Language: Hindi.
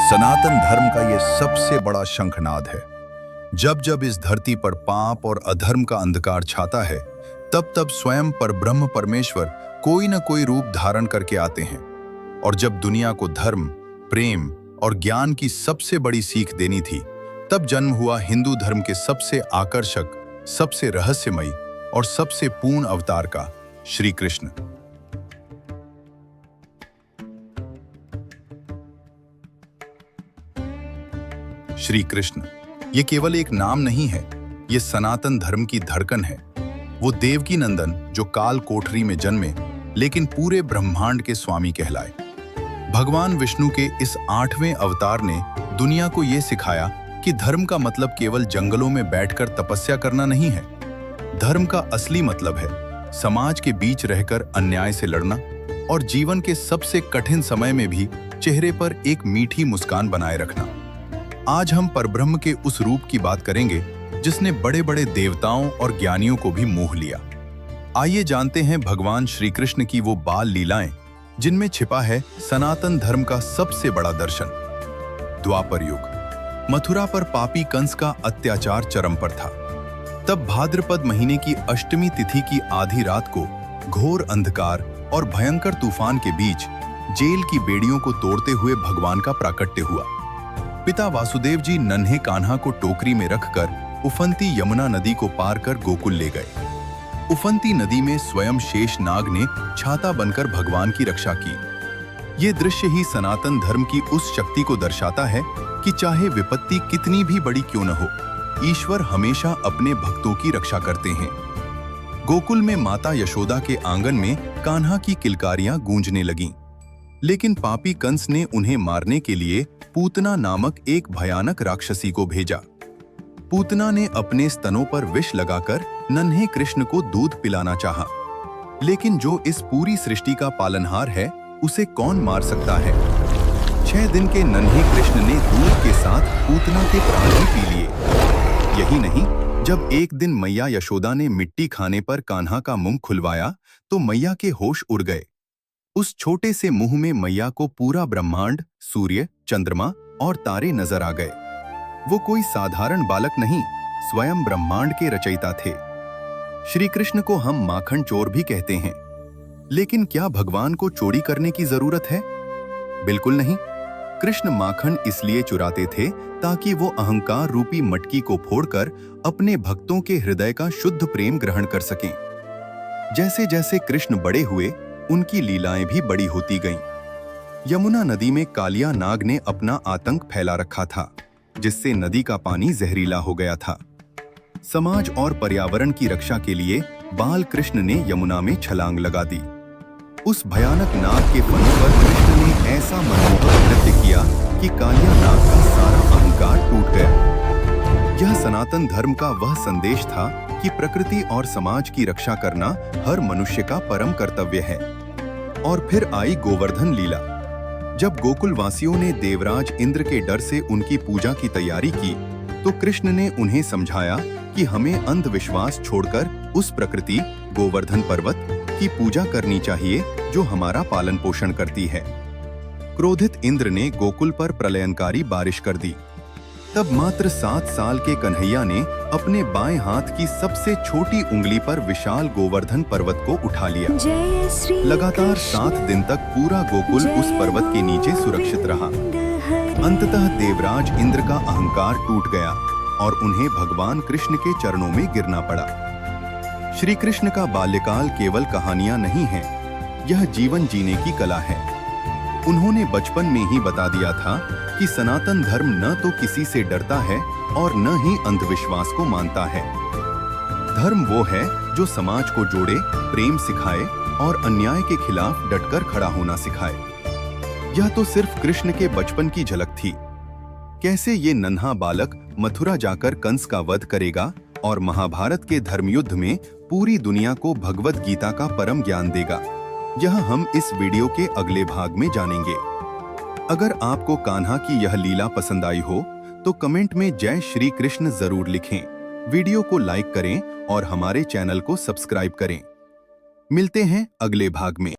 सनातन धर्म का ये सबसे बड़ा शंखनाद है। जब जब इस धरती पर पाप और अधर्म का अंधकार छाता है, तब तब स्वयं परब्रह्म परमेश्वर कोई न कोई रूप धारण करके आते हैं। और जब दुनिया को धर्म, प्रेम और ज्ञान की सबसे बड़ी सीख देनी थी, तब जन्म हुआ हिंदू धर्म के सबसे आकर्षक, सबसे रहस्यमयी और सबसे पूर्ण अवतार का श्री कृष्ण। श्री कृष्ण ये केवल एक नाम नहीं है, ये सनातन धर्म की धड़कन है। वो देवकी नंदन जो काल कोठरी में जन्मे, लेकिन पूरे ब्रह्मांड के स्वामी कहलाए। भगवान विष्णु के इस 8वें अवतार ने दुनिया को ये सिखाया कि धर्म का मतलब केवल जंगलों में बैठकर तपस्या करना नहीं है। धर्म का असली मतलब है समाज के बीच रहकर अन्याय से लड़ना और जीवन के सबसे कठिन समय में भी चेहरे पर एक मीठी मुस्कान बनाए रखना। आज हम परब्रह्म के उस रूप की बात करेंगे जिसने बड़े बड़े देवताओं और ज्ञानियों को भी मोह लिया। आइए जानते हैं भगवान श्री कृष्ण की वो बाल लीलाएं जिनमें छिपा है सनातन धर्म का सबसे बड़ा दर्शन। द्वापर युग। मथुरा पर पापी कंस का अत्याचार चरम पर था। तब भाद्रपद महीने की अष्टमी तिथि की आधी रात को घोर अंधकार और भयंकर तूफान के बीच जेल की बेड़ियों को तोड़ते हुए भगवान का प्राकट्य हुआ। पिता वासुदेव जी नन्हे कान्हा को टोकरी में रखकर उफनती यमुना नदी को पार कर गोकुल ले गए। उफनती नदी में स्वयं शेष नाग ने छाता बनकर भगवान की रक्षा की। ये दृश्य ही सनातन धर्म की उस शक्ति को दर्शाता है कि चाहे विपत्ति कितनी भी बड़ी क्यों न हो, ईश्वर हमेशा अपने भक्तों की रक्षा करते हैं। गोकुल में माता यशोदा के आंगन में कान्हा की किलकारियां गूंजने लगीं। लेकिन पापी कंस ने उन्हें मारने के लिए पूतना नामक एक भयानक राक्षसी को भेजा। पूतना ने अपने स्तनों पर विष लगाकर नन्हे कृष्ण को दूध पिलाना चाहा। लेकिन जो इस पूरी सृष्टि का पालनहार है, उसे कौन मार सकता है। 6 दिन के नन्हे कृष्ण ने दूध के साथ पूतना के प्राण भी पी लिए। यही नहीं, जब एक दिन मैया यशोदा ने मिट्टी खाने पर कान्हा का मुंह खुलवाया तो मैया के होश उड़ गए। उस छोटे से मुंह में मैया को पूरा ब्रह्मांड, सूर्य, चंद्रमा और तारे नजर आ गए। वो कोई साधारण बालक नहीं, स्वयं ब्रह्मांड के रचयिता थे। श्री कृष्ण को हम माखन चोर भी कहते हैं। लेकिन क्या भगवान को चोरी करने की जरूरत है? बिल्कुल नहीं। कृष्ण माखन इसलिए चुराते थे ताकि वो अहंकार रूपी मटकी को फोड़कर अपने भक्तों के हृदय का शुद्ध प्रेम ग्रहण कर सकें। जैसे जैसे कृष्ण बड़े हुए, उनकी लीलाएं भी बड़ी होती गईं। यमुना नदी में कालिया नाग ने अपना आतंक फैला रखा था, जिससे नदी का पानी जहरीला हो गया था। समाज और पर्यावरण की रक्षा के लिए बाल कृष्ण ने यमुना में छलांग लगा दी। उस भयानक नाग के फनों पर कृष्ण ने ऐसा मनमोहक नृत्य किया कि कालिया नाग का सारा अहंकार टूट गया। यह सनातन धर्म का वह संदेश था कि प्रकृति और समाज की रक्षा करना हर मनुष्य का परम कर्तव्य है। और फिर आई गोवर्धन लीला। जब गोकुल वासियों ने देवराज इंद्र के डर से उनकी पूजा की तैयारी की, तो कृष्ण ने उन्हें समझाया कि हमें अंधविश्वास छोड़कर उस प्रकृति, गोवर्धन पर्वत की पूजा करनी चाहिए जो हमारा पालन पोषण करती है। क्रोधित इंद्र ने गोकुल पर प्रलयंकारी बारिश कर दी। तब मात्र 7 साल के कन्हैया ने अपने बाएं हाथ की सबसे छोटी उंगली पर विशाल गोवर्धन पर्वत को उठा लिया। लगातार 7 दिन तक पूरा गोकुल उस पर्वत के नीचे सुरक्षित रहा। अंततः देवराज इंद्र का अहंकार टूट गया और उन्हें भगवान कृष्ण के चरणों में गिरना पड़ा। श्री कृष्ण का बाल्यकाल केवल कहानियां नहीं है, यह जीवन जीने की कला है। उन्होंने बचपन में ही बता दिया था कि सनातन धर्म न तो किसी से डरता है और न ही अंधविश्वास को मानता है। धर्म वो है जो समाज को जोड़े, प्रेम सिखाए और अन्याय के खिलाफ डटकर खड़ा होना सिखाए। यह तो सिर्फ कृष्ण के बचपन की झलक थी। कैसे ये नन्हा बालक मथुरा जाकर कंस का वध करेगा और महाभारत के धर्मयुद्ध में पूरी दुनिया को भगवद गीता का परम ज्ञान देगा, यह हम इस वीडियो के अगले भाग में जानेंगे। अगर आपको कान्हा की यह लीला पसंद आई हो तो कमेंट में जय श्री कृष्ण जरूर लिखें। वीडियो को लाइक करें और हमारे चैनल को सब्सक्राइब करें। मिलते हैं अगले भाग में।